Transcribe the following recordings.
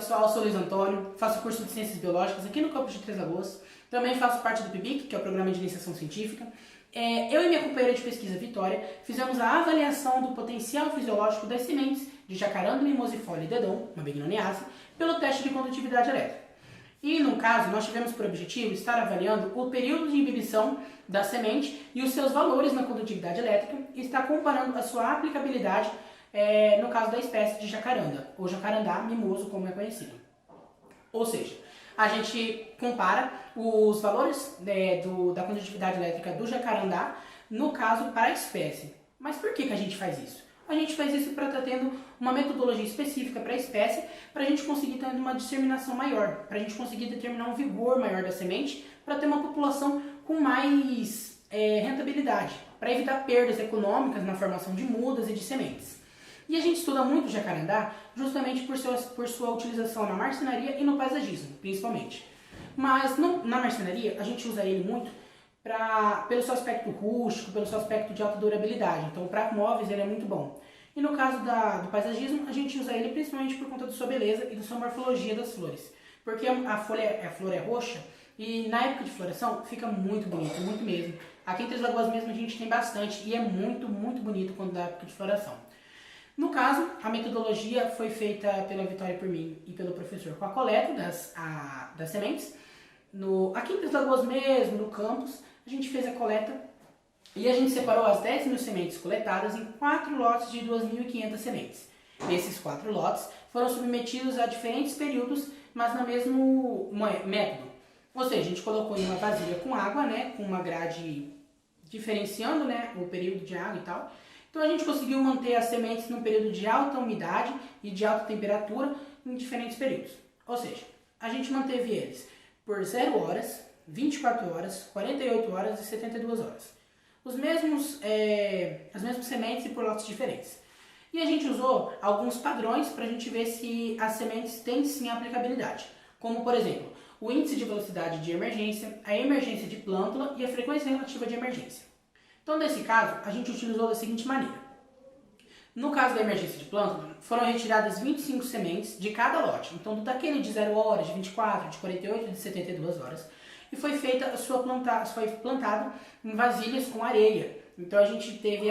pessoal, eu sou Luiz Antônio, faço curso de Ciências Biológicas aqui no campus de Três Lagoas, também faço parte do PIBIC, que é o Programa de Iniciação Científica. Eu e minha companheira de pesquisa, Vitória, fizemos a avaliação do potencial fisiológico das sementes de jacaranda, mimosifoli e dedão, uma bignoniase, pelo teste de condutividade elétrica. E, no caso, nós tivemos por objetivo estar avaliando o período de inibição da semente e os seus valores na condutividade elétrica e estar comparando a sua aplicabilidade no caso da espécie de jacaranda, ou jacarandá mimoso, como é conhecido. Ou seja, a gente compara os valores da condutividade elétrica do jacarandá, no caso, para a espécie. Mas por que a gente faz isso? A gente faz isso para estar tendo uma metodologia específica para a espécie, para a gente conseguir ter uma disseminação maior, para a gente conseguir determinar um vigor maior da semente, para ter uma população com mais rentabilidade, para evitar perdas econômicas na formação de mudas e de sementes. E a gente estuda muito o jacarandá justamente por sua utilização na marcenaria e no paisagismo, principalmente. Mas na marcenaria a gente usa ele muito pelo seu aspecto rústico, pelo seu aspecto de alta durabilidade. Então para móveis ele é muito bom. E no caso do paisagismo a gente usa ele principalmente por conta da sua beleza e da sua morfologia das flores. Porque a flor é roxa e na época de floração fica muito bonito, muito mesmo. Aqui em Três Lagoas mesmo a gente tem bastante e é muito, muito bonito quando dá época de floração. No caso, a metodologia foi feita pela Vitória e por mim e pelo professor com a coleta das sementes. Aqui em Três Lagoas mesmo, no campus, a gente fez a coleta e a gente separou as 10.000 sementes coletadas em 4 lotes de 2.500 sementes. Esses 4 lotes foram submetidos a diferentes períodos, mas no mesmo método. Ou seja, a gente colocou em uma vasilha com água, né, com uma grade diferenciando, né, o período de água e tal. Então a gente conseguiu manter as sementes num período de alta umidade e de alta temperatura em diferentes períodos. Ou seja, a gente manteve eles por 0 horas, 24 horas, 48 horas e 72 horas. As mesmas sementes e por lotes diferentes. E a gente usou alguns padrões para a gente ver se as sementes têm sim aplicabilidade. Como, por exemplo, o índice de velocidade de emergência, a emergência de plântula e a frequência relativa de emergência. Então, nesse caso, a gente utilizou da seguinte maneira. No caso da emergência de plântula, foram retiradas 25 sementes de cada lote. Então, daquele de 0 horas, de 24, de 48 e de 72 horas. E foi plantado em vasilhas com areia. Então, a gente teve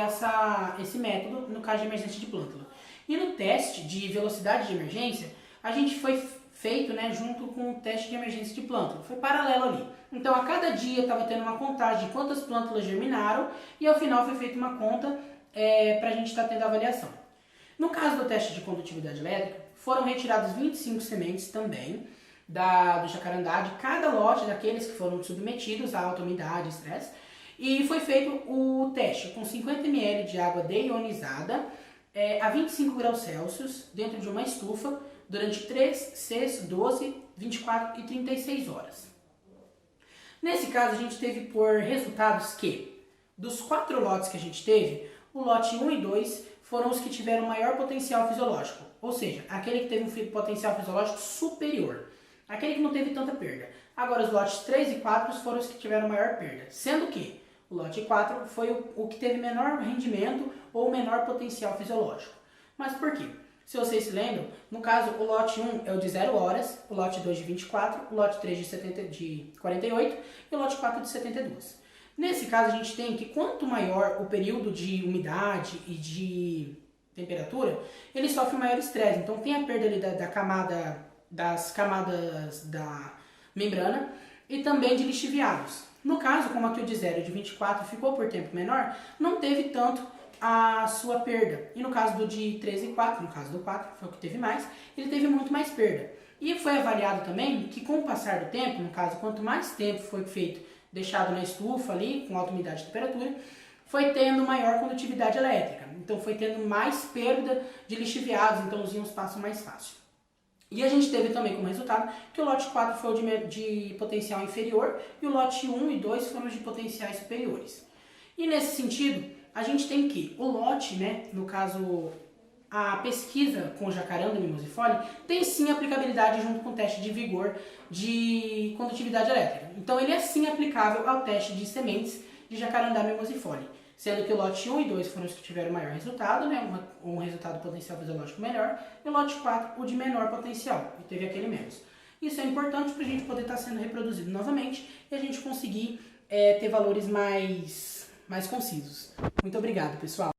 esse método no caso de emergência de plântula. E no teste de velocidade de emergência, a gente foi feito, né, junto com o teste de emergência de plântula. Foi paralelo ali. Então, a cada dia estava tendo uma contagem de quantas plântulas germinaram e ao final foi feita uma conta para a gente estar tendo a avaliação. No caso do teste de condutividade elétrica, foram retiradas 25 sementes também do jacarandá, de cada lote daqueles que foram submetidos a alta umidade e estresse. E foi feito o teste com 50 ml de água deionizada a 25 graus Celsius dentro de uma estufa durante 3, 6, 12, 24 e 36 horas. Nesse caso, a gente teve por resultados que, dos 4 lotes que a gente teve, o lote 1 e 2 foram os que tiveram maior potencial fisiológico, ou seja, aquele que teve um potencial fisiológico superior, aquele que não teve tanta perda. Agora, os lotes 3 e 4 foram os que tiveram maior perda, sendo que o lote 4 foi o que teve menor rendimento ou menor potencial fisiológico. Mas por quê? Se vocês se lembram, no caso, o lote 1 é o de 0 horas, o lote 2 de 24, o lote 3 de 48 e o lote 4 de 72. Nesse caso, a gente tem que quanto maior o período de umidade e de temperatura, ele sofre maior estresse. Então, tem a perda ali das camadas da membrana e também de lixiviados. No caso, como aqui o de 0 e de 24 ficou por tempo menor, não teve tanto a sua perda. E no caso do de 3 e 4, no caso do 4, foi o que teve mais, ele teve muito mais perda. E foi avaliado também que com o passar do tempo, no caso, quanto mais tempo foi deixado na estufa ali, com alta umidade e temperatura, foi tendo maior condutividade elétrica. Então foi tendo mais perda de lixiviados, então os íons passam mais fácil. E a gente teve também como resultado que o lote 4 foi o de potencial inferior e o lote 1 e 2 foram os de potenciais superiores. E nesse sentido, a gente tem que o lote, né, no caso a pesquisa com jacaranda mimosifoli, tem sim aplicabilidade junto com o teste de vigor de condutividade elétrica. Então ele é sim aplicável ao teste de sementes de jacarandá mimosifoli. sendo que o lote 1 e 2 foram os que tiveram maior resultado, né, um resultado potencial fisiológico melhor, e o lote 4 o de menor potencial, e teve aquele menos. Isso é importante para a gente poder estar sendo reproduzido novamente e a gente conseguir ter valores mais concisos. Muito obrigado, pessoal!